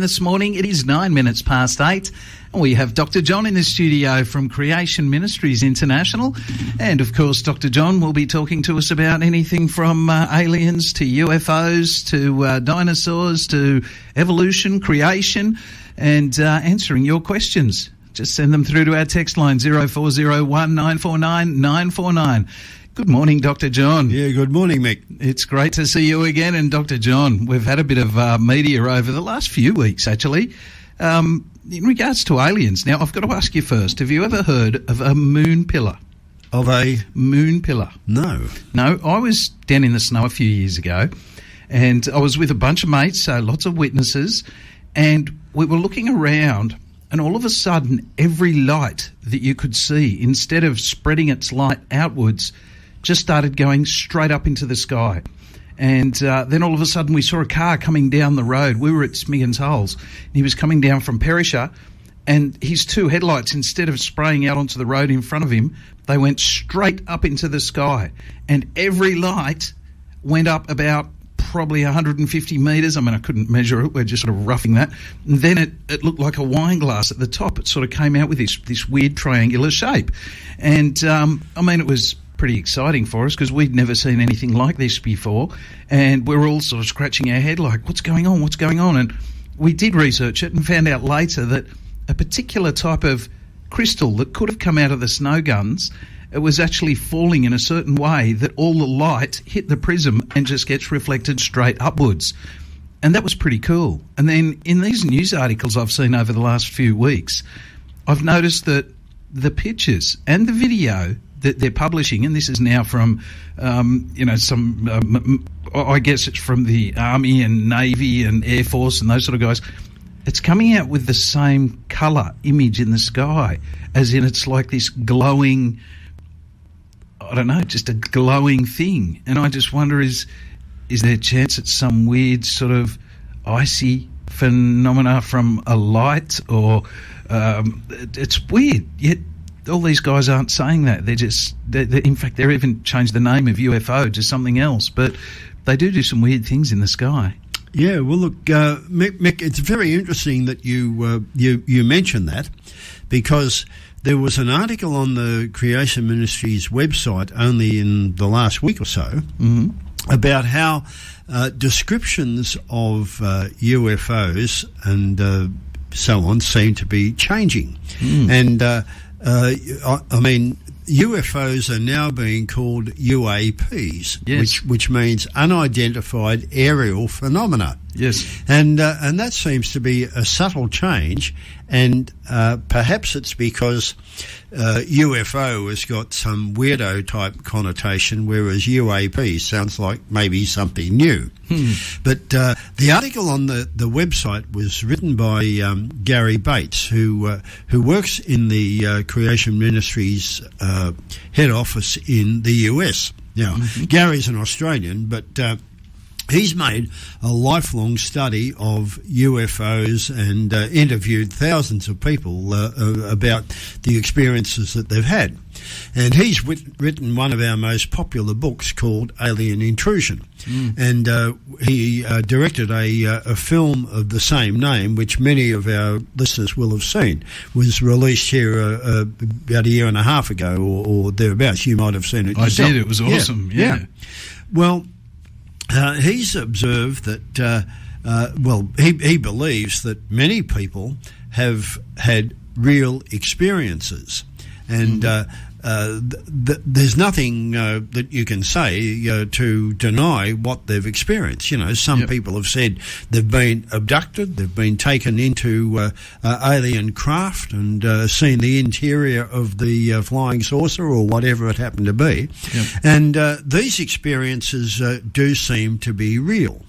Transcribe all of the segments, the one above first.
this morning. It is 9 minutes past 8. And we have Dr. John in the studio from Creation Ministries International. And, of course, Dr. John will be talking to us about anything from aliens to UFOs to dinosaurs to evolution, creation, and answering your questions. Just send them through to our text line 0401 949 949. Good morning, Dr. John. Yeah, good morning, Mick. It's great to see you again. And Dr. John, we've had a bit of media over the last few weeks, actually, in regards to aliens. Now, I've got to ask you first, have you ever heard of a moon pillar? Of a moon pillar? No. No, I was down in the snow a few years ago, and I was with a bunch of mates, so lots of witnesses, and we were looking around, and all of a sudden, every light that you could see, instead of spreading its light outwards, just started going straight up into the sky. And then all of a sudden we saw a car coming down the road. We were at Smiggins Holes. And he was coming down from Perisher, and his two headlights, instead of spraying out onto the road in front of him, they went straight up into the sky. And every light went up about probably 150 metres. I mean, I couldn't measure it. We're just sort of roughing that. And then it looked like a wine glass at the top. It sort of came out with this weird triangular shape. And, I mean, it was pretty exciting for us because we'd never seen anything like this before, and we were all sort of scratching our head like, what's going on? And we did research it and found out later that a particular type of crystal that could have come out of the snow guns, it was actually falling in a certain way that all the light hit the prism and just gets reflected straight upwards. And that was pretty cool. And then in these news articles I've seen over the last few weeks, I've noticed that the pictures and the video that they're publishing, and this is now from, I guess it's from the Army and Navy and Air Force and those sort of guys, it's coming out with the same colour image in the sky, as in it's like this glowing, I don't know, just a glowing thing. And I just wonder, is there a chance it's some weird sort of icy phenomena from a light, or it's weird, yet all these guys aren't saying that. In fact, they're even changed the name of UFO to something else. But they do some weird things in the sky. Yeah, well, look, Mick, it's very interesting that you mentioned that, because there was an article on the Creation Ministries website only in the last week or so about how descriptions of UFOs and so on seem to be changing. And I mean, UFOs are now being called UAPs, yes, which means unidentified aerial phenomena. Yes, and that seems to be a subtle change, and perhaps it's because UFO has got some weirdo type connotation, whereas UAP sounds like maybe something new. But the article on the website was written by Gary Bates, who works in the Creation Ministries head office in the US. Now, Gary's an Australian, but he's made a lifelong study of UFOs and interviewed thousands of people about the experiences that they've had. And he's written one of our most popular books called Alien Intrusion. And he directed a film of the same name, which many of our listeners will have seen. Was released here about a year and a half ago or thereabouts. You might have seen it yourself. I did. It was awesome. Yeah. Well, he's observed that, he believes that many people have had real experiences, and there's nothing that you can say to deny what they've experienced. You know, some people have said they've been abducted, they've been taken into alien craft and seen the interior of the flying saucer or whatever it happened to be. And these experiences do seem to be real.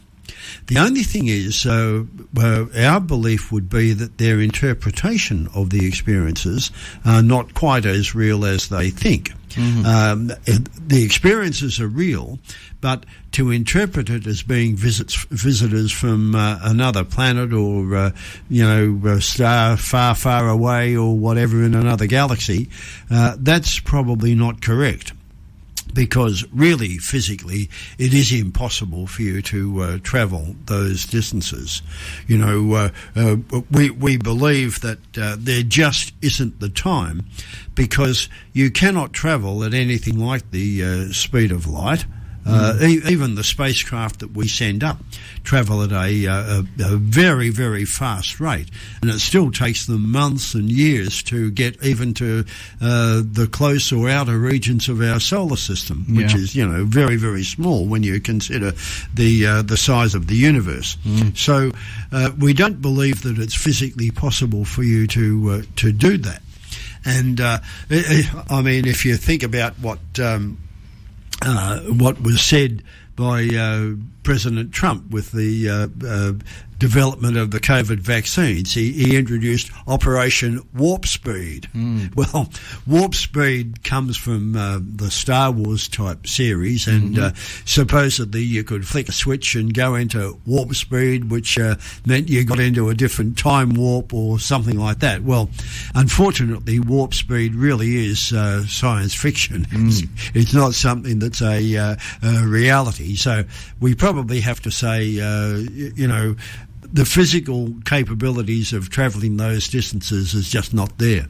The only thing is, our belief would be that their interpretation of the experiences are not quite as real as they think. The experiences are real, but to interpret it as being visitors from another planet or a star far, far away or whatever in another galaxy, that's probably not correct. because really, physically, it is impossible for you to travel those distances. You know, we believe that there just isn't the time, because you cannot travel at anything like the speed of light. Even the spacecraft that we send up travel at a very, very fast rate, and it still takes them months and years to get even to the close or outer regions of our solar system, which is, you know, very, very small when you consider the size of the universe. So we don't believe that it's physically possible for you to do that. And I mean, if you think about what was said by President Trump with the development of the COVID vaccines, he introduced Operation Warp Speed. Well, Warp Speed comes from the Star Wars type series, and supposedly you could flick a switch and go into warp speed, which meant you got into a different time warp or something like that. Well, unfortunately, warp speed really is science fiction. It's not something that's a reality. So we probably have to say, you know, the physical capabilities of travelling those distances is just not there.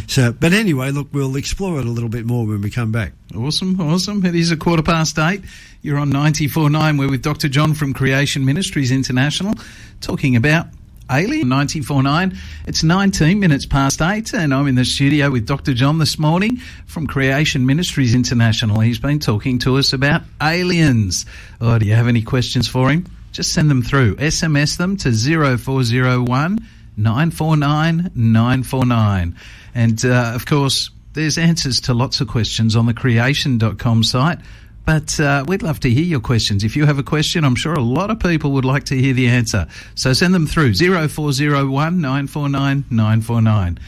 So, but anyway, look, we'll explore it a little bit more when we come back. Awesome. It is 8:15. You're on 94.9. We're with Dr. John from Creation Ministries International, talking about alien. 94.9. It's 19 minutes past 8, and I'm in the studio with Dr. John this morning from Creation Ministries International. He's been talking to us about aliens. Oh, do you have any questions for him? Just send them through. SMS them to 0401 949 949. And, of course, there's answers to lots of questions on the creation.com site. But we'd love to hear your questions. If you have a question, I'm sure a lot of people would like to hear the answer. So send them through, 0401 949 949.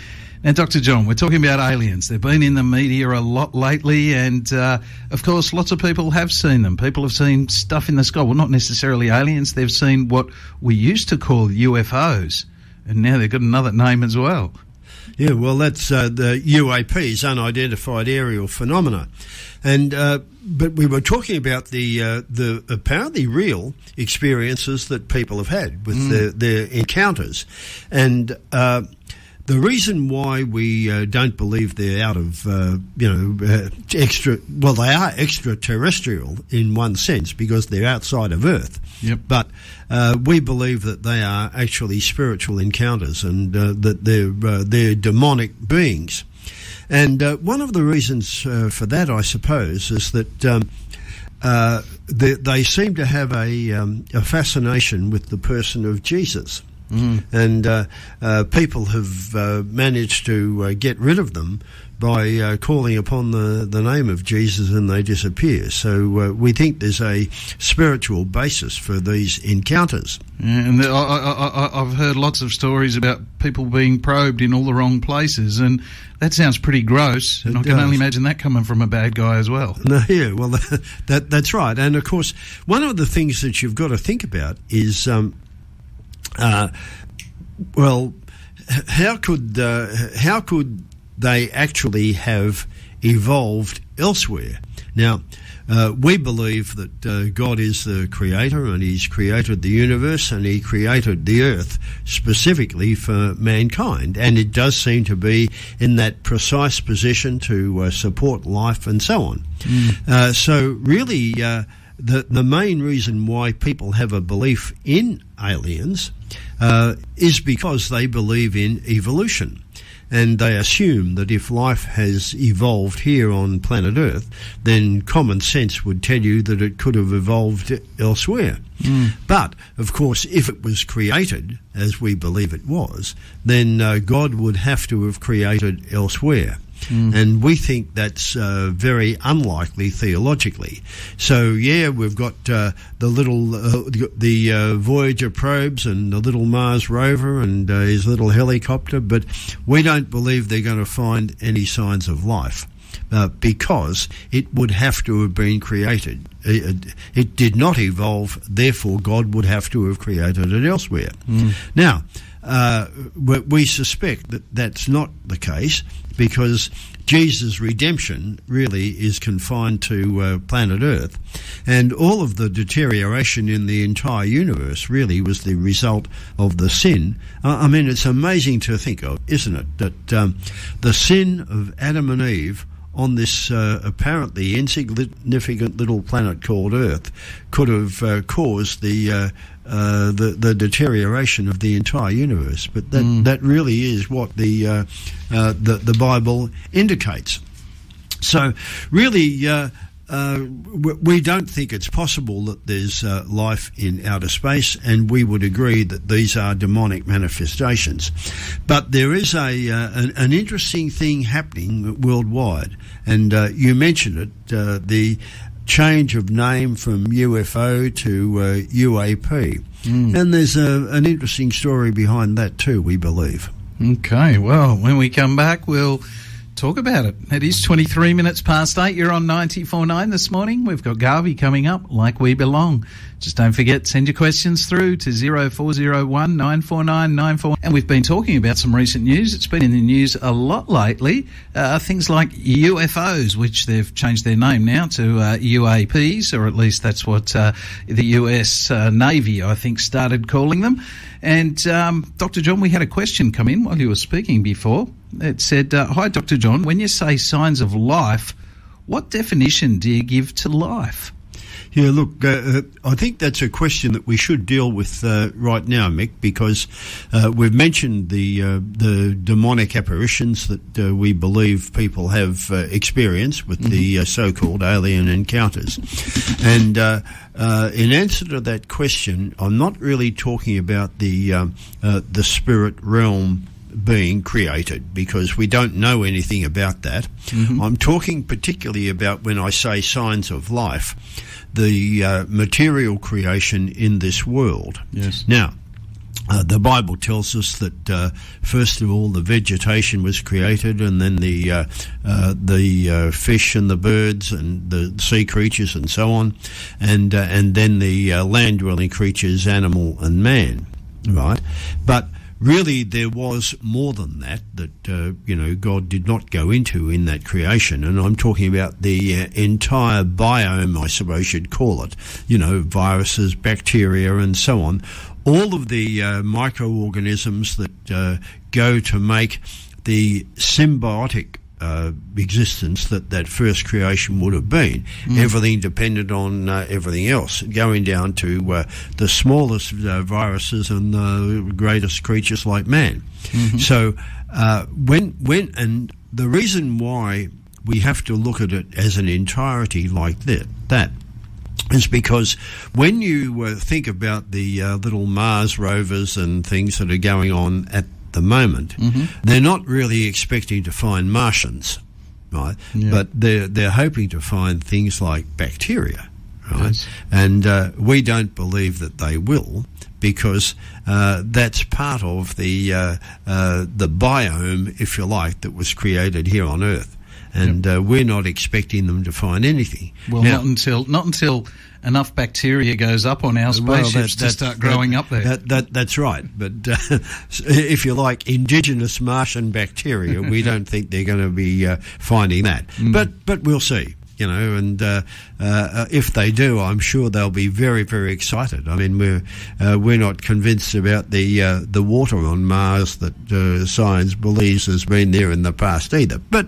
Now, Dr. John, we're talking about aliens. They've been in the media a lot lately, and, of course, lots of people have seen them. People have seen stuff in the sky. Well, not necessarily aliens. They've seen what we used to call UFOs, and now they've got another name as well. Yeah, well, that's the UAPs, unidentified aerial phenomena. And but we were talking about the apparently real experiences that people have had with their encounters. And the reason why we don't believe they're out of, they are extraterrestrial in one sense, because they're outside of Earth. Yep. But we believe that they are actually spiritual encounters, and that they're demonic beings. And one of the reasons for that, I suppose, is that they seem to have a fascination with the person of Jesus. And people have managed to get rid of them by calling upon the name of Jesus, and they disappear. So we think there's a spiritual basis for these encounters. Yeah, and I've heard lots of stories about people being probed in all the wrong places, and that sounds pretty gross, and I can only imagine that coming from a bad guy as well. No, yeah, well, that's right. And, of course, one of the things that you've got to think about is... how could they actually have evolved elsewhere? Now, we believe that God is the creator, and he's created the universe, and he created the earth specifically for mankind, and it does seem to be in that precise position to support life and so on. So really, the main reason why people have a belief in aliens is because they believe in evolution. And they assume that if life has evolved here on planet Earth, then common sense would tell you that it could have evolved elsewhere. But, of course, if it was created, as we believe it was, then God would have to have created elsewhere. And we think that's very unlikely theologically. So, yeah, we've got the Voyager probes and the little Mars rover and his little helicopter, but we don't believe they're going to find any signs of life. Because it would have to have been created. It did not evolve, therefore God would have to have created it elsewhere. Now, we suspect that that's not the case, because Jesus' redemption really is confined to planet Earth, and all of the deterioration in the entire universe really was the result of the sin. I mean, it's amazing to think of, isn't it, that the sin of Adam and Eve on this apparently insignificant little planet called Earth could have caused the deterioration of the entire universe. But that really is what the Bible indicates. So really, we don't think it's possible that there's life in outer space, and we would agree that these are demonic manifestations. But there is an interesting thing happening worldwide, and you mentioned it, the change of name from UFO to UAP. And there's an interesting story behind that too, we believe. Okay, well, when we come back, we'll talk about it. It is 23 minutes past 8. You're on 94.9 this morning. We've got Garvey coming up, Like We Belong. Just don't forget, send your questions through to 0401 949 94. And we've been talking about some recent news. It's been in the news a lot lately. Things like UFOs, which they've changed their name now to UAPs, or at least that's what the US Navy, I think, started calling them. And Dr. John, we had a question come in while you were speaking before. It said, hi, Dr. John, when you say signs of life, what definition do you give to life? Yeah, look, I think that's a question that we should deal with right now, Mick, because we've mentioned the demonic apparitions that we believe people have experienced with the so-called alien encounters. And in answer to that question, I'm not really talking about the spirit realm being created, because we don't know anything about that. I'm talking particularly about, when I say signs of life, the material creation in this world. Yes. Now, the Bible tells us that first of all the vegetation was created, and then the fish and the birds and the sea creatures and so on, and then the land-dwelling creatures, animal and man. Right, but really, there was more than that God did not go into in that creation, and I'm talking about the entire biome, I suppose you'd call it, viruses, bacteria and so on, all of the microorganisms that go to make the symbiotic existence that first creation would have been. Everything depended on everything else, going down to the smallest viruses and the greatest creatures like man. So when and the reason why we have to look at it as an entirety like that is because when you think about the little Mars rovers and things that are going on at the moment, they're not really expecting to find Martians, right? Yeah. But they're hoping to find things like bacteria, right? Yes. And we don't believe that they will, because that's part of the biome, if you like, that was created here on Earth, and we're not expecting them to find anything. Well, now, not until enough bacteria goes up on our spaceships to start growing up there. That's right. But if you like, indigenous Martian bacteria, we don't think they're going to be finding that. But we'll see. And if they do, I'm sure they'll be very, very excited. I mean, we're not convinced about the water on Mars that science believes has been there in the past either. But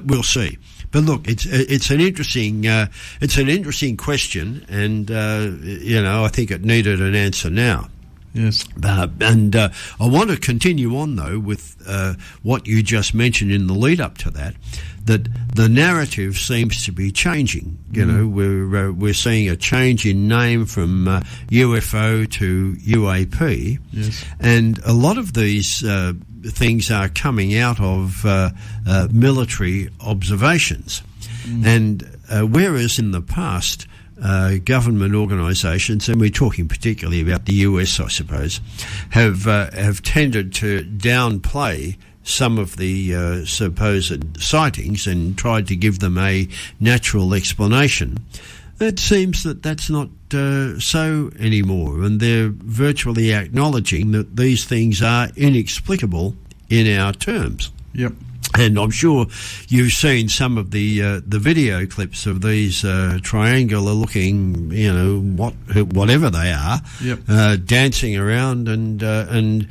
we'll see. But look, it's an interesting question, and I think it needed an answer now. Yes. And I want to continue on though with what you just mentioned in the lead up to that the narrative seems to be changing. We're seeing a change in name from UFO to UAP. Yes. And a lot of these things are coming out of military observations. And whereas in the past government organisations, and we're talking particularly about the US, I suppose, have tended to downplay some of the supposed sightings and tried to give them a natural explanation. It seems that that's not so anymore, and they're virtually acknowledging that these things are inexplicable in our terms. Yep. And I'm sure you've seen some of the video clips of these triangular-looking, whatever they are, dancing around and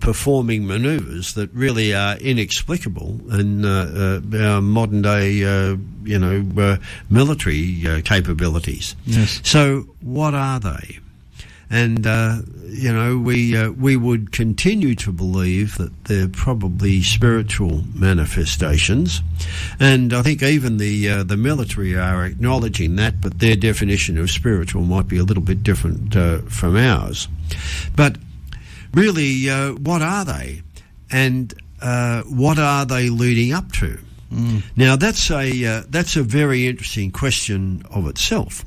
performing manoeuvres that really are inexplicable in our modern-day, military capabilities. Yes. So, what are they? And, we would continue to believe that they're probably spiritual manifestations. And I think even the military are acknowledging that, but their definition of spiritual might be a little bit different from ours. But really, what are they? And what are they leading up to? Now, that's a very interesting question of itself.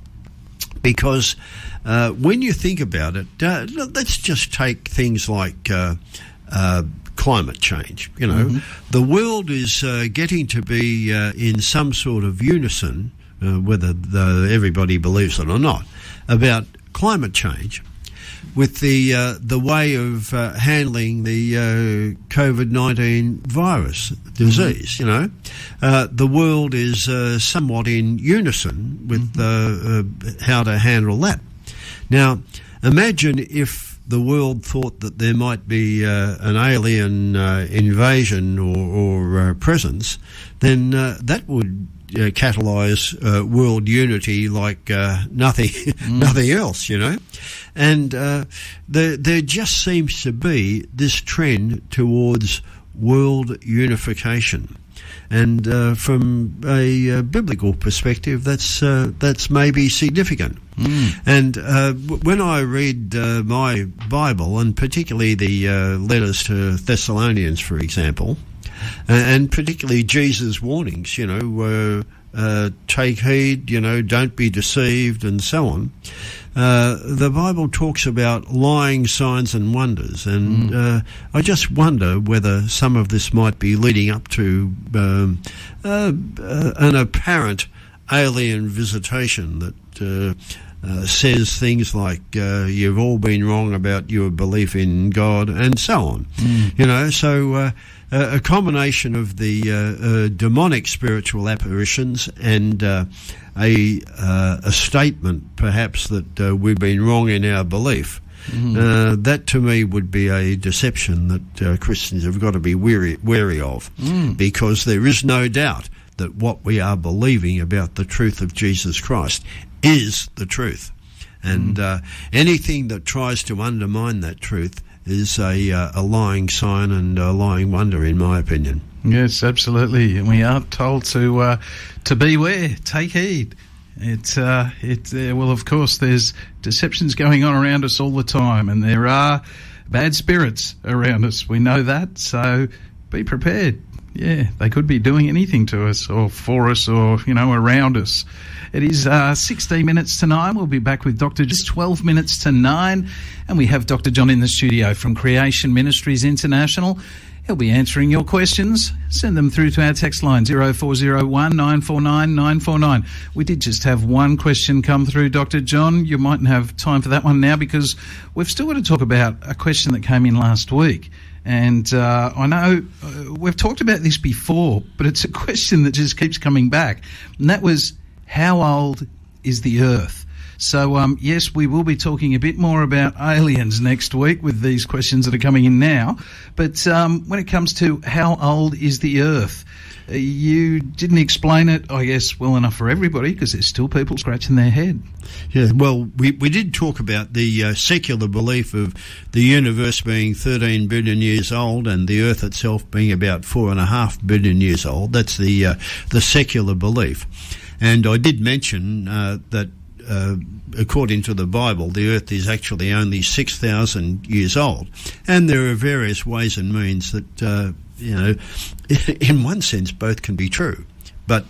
Because when you think about it, let's just take things like climate change. The world is getting to be in some sort of unison, whether everybody believes it or not, about climate change, with the way of handling the COVID-19 virus disease. The world is somewhat in unison with how to handle that. Now, imagine if the world thought that there might be an alien invasion or presence, then that would catalyse world unity like nothing else, And there just seems to be this trend towards world unification. And from a biblical perspective, that's maybe significant. And when I read my Bible, and particularly the letters to Thessalonians, for example, and particularly Jesus' warnings, take heed, don't be deceived, and so on. The Bible talks about lying signs and wonders, and I just wonder whether some of this might be leading up to an apparent alien visitation that says things like you've all been wrong about your belief in God, and so on. So a combination of the demonic spiritual apparitions and a statement perhaps that we've been wrong in our belief. That to me would be a deception that Christians have got to be wary of, because there is no doubt that what we are believing about the truth of Jesus Christ is the truth. And anything that tries to undermine that truth is a lying sign and a lying wonder, in my opinion. Yes, absolutely. And we are told to beware, take heed. Well, of course, there's deceptions going on around us all the time, and there are bad spirits around us. We know that, so be prepared. Yeah, they could be doing anything to us or for us or, around us. It is 16 minutes to 9. We'll be back with Dr. just 12 minutes to 9. And we have Dr. John in the studio from Creation Ministries International. He'll be answering your questions. Send them through to our text line, 0401 949 949. We did just have one question come through, Dr. John. You mightn't have time for that one now because we've still got to talk about a question that came in last week. And I know we've talked about this before, but it's a question that just keeps coming back. And that was, how old is the Earth? So, yes, we will be talking a bit more about aliens next week with these questions that are coming in now. But when it comes to how old is the Earth, you didn't explain it, I guess, well enough for everybody, because there's still people scratching their head. Yeah, well, we did talk about the secular belief of the universe being 13 billion years old and the Earth itself being about 4.5 billion years old. That's the secular belief. And I did mention that according to the Bible, the Earth is actually only 6,000 years old. And there are various ways and means that, in one sense, both can be true. But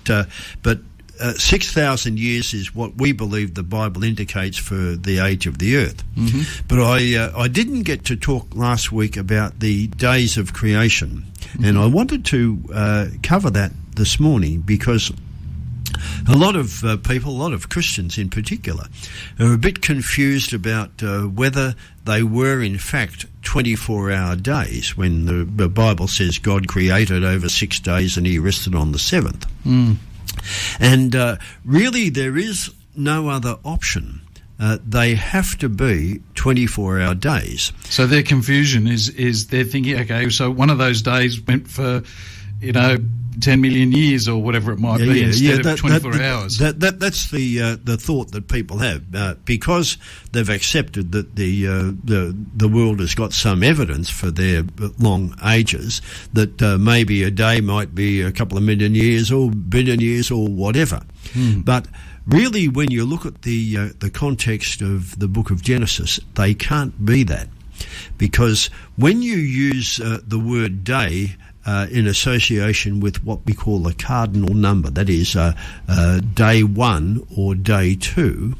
6,000 years is what we believe the Bible indicates for the age of the Earth. But I didn't get to talk last week about the days of creation. And I wanted to cover that this morning because a lot of people, a lot of Christians in particular, are a bit confused about whether they were in fact 24-hour days when the Bible says God created over 6 days and he rested on the seventh. And really there is no other option. They have to be 24-hour days. So their confusion is they're thinking, okay, so one of those days went for, 10 million years or whatever it might be instead of 24 hours. That's the thought that people have because they've accepted that the world has got some evidence for their long ages that maybe a day might be a couple of million years or billion years or whatever. But really, when you look at the context of the book of Genesis, they can't be that, because when you use the word day in association with what we call a cardinal number, that is day 1 or day 2,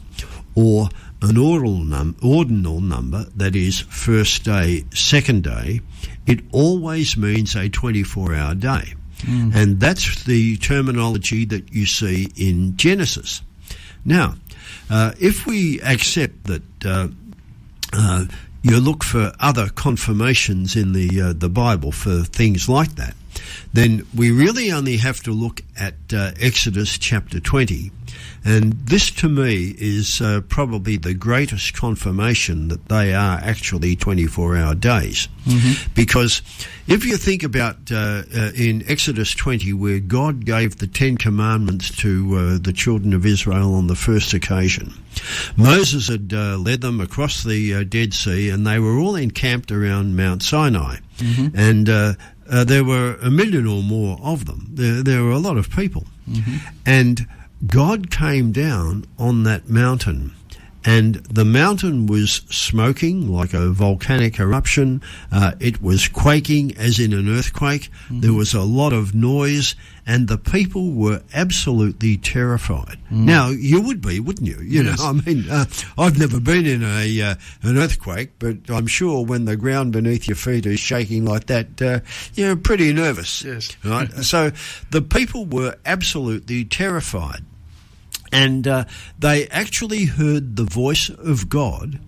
or an ordinal number, that is first day, second day, it always means a 24-hour day. And that's the terminology that you see in Genesis. Now, if we accept that you look for other confirmations in the Bible for things like that, then we really only have to look at Exodus chapter 20. And this, to me, is probably the greatest confirmation that they are actually 24-hour days. Because if you think about in Exodus 20, where God gave the 10 Commandments to the children of Israel on the first occasion, Moses had led them across the Dead Sea, and they were all encamped around Mount Sinai. And there were 1 million or more of them. There were a lot of people. And God came down on that mountain, and the mountain was smoking like a volcanic eruption. It was quaking as in an earthquake. There was a lot of noise, and the people were absolutely terrified. Now, you would be, wouldn't you? Yes. I mean, I've never been in an earthquake, but I'm sure when the ground beneath your feet is shaking like that, you're pretty nervous. Yes. Right? So the people were absolutely terrified. And they actually heard the voice of God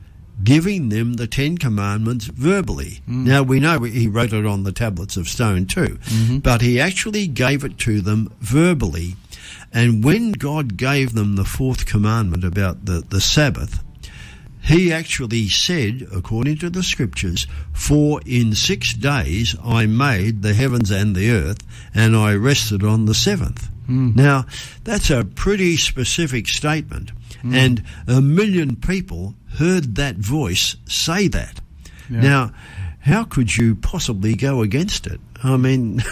giving them the 10 Commandments verbally. Now, we know he wrote it on the tablets of stone too, but he actually gave it to them verbally. And when God gave them the 4th commandment about the Sabbath, he actually said, according to the scriptures, "For in 6 days I made the heavens and the earth, and I rested on the 7th. Now, that's a pretty specific statement, and 1 million people heard that voice say that. Now, how could you possibly go against it? I mean,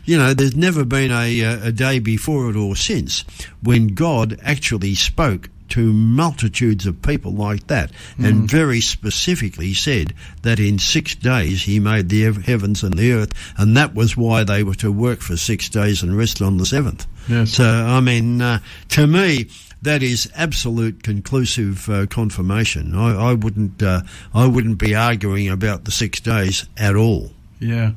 there's never been a day before it or since when God actually spoke to multitudes of people like that, and very specifically said that in 6 days he made the heavens and the earth, and that was why they were to work for 6 days and rest on the 7th. Yes. So, I mean, to me, that is absolute conclusive confirmation. I wouldn't be arguing about the 6 days at all. Yeah.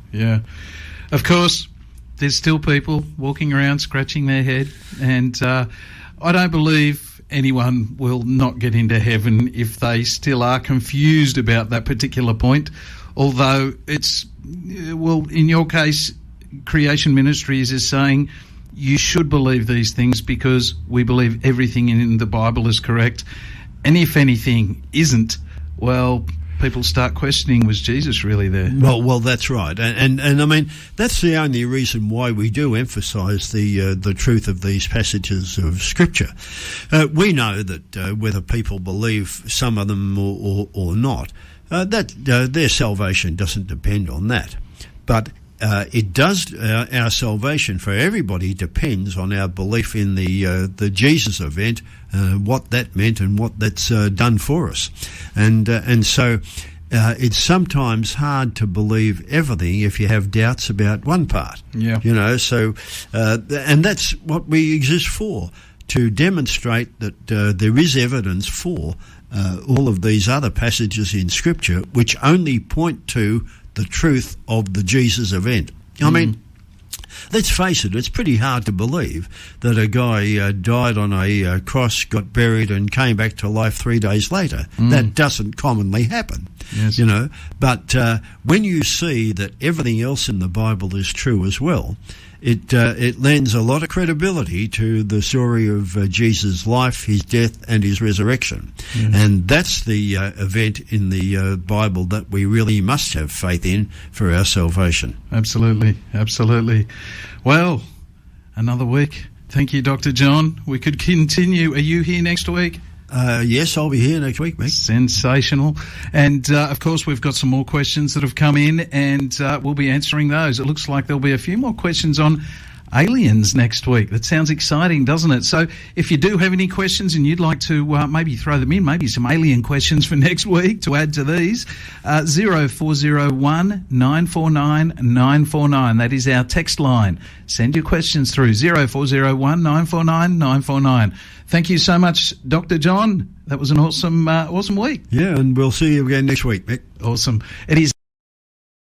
Of course, there's still people walking around scratching their head, and I don't believe anyone will not get into heaven if they still are confused about that particular point, although it's, well, in your case, Creation Ministries is saying you should believe these things because we believe everything in the Bible is correct, and if anything isn't, well, people start questioning, was Jesus really there? Well, that's right, and I mean that's the only reason why we do emphasise the truth of these passages of Scripture. We know that whether people believe some of them or not, that their salvation doesn't depend on that, but it does. Our salvation for everybody depends on our belief in the Jesus event, what that meant and what that's done for us, and so it's sometimes hard to believe everything if you have doubts about one part. Yeah, so and that's what we exist for, to demonstrate that there is evidence for all of these other passages in Scripture which only point to the truth of the Jesus event. I mean, let's face it, it's pretty hard to believe that a guy died on a cross, got buried, and came back to life 3 days later. That doesn't commonly happen. Yes. You know, but when you see that everything else in the Bible is true as well, it lends a lot of credibility to the story of Jesus' life, his death, and his resurrection. And that's the event in the Bible that we really must have faith in for our salvation. Absolutely, absolutely. Well, another week. Thank you, Dr. John. We could continue. Are you here next week? Yes, I'll be here next week, Mick. Sensational. And, of course, we've got some more questions that have come in, and we'll be answering those. It looks like there'll be a few more questions on aliens next week. That sounds exciting, doesn't it? So if you do have any questions and you'd like to maybe throw them in, maybe some alien questions for next week to add to these, 0401 949 949. That is our text line. Send your questions through 0401 949 949. Thank you so much, Dr. John. That was an awesome week. Yeah, and we'll see you again next week, Mick. Awesome. It is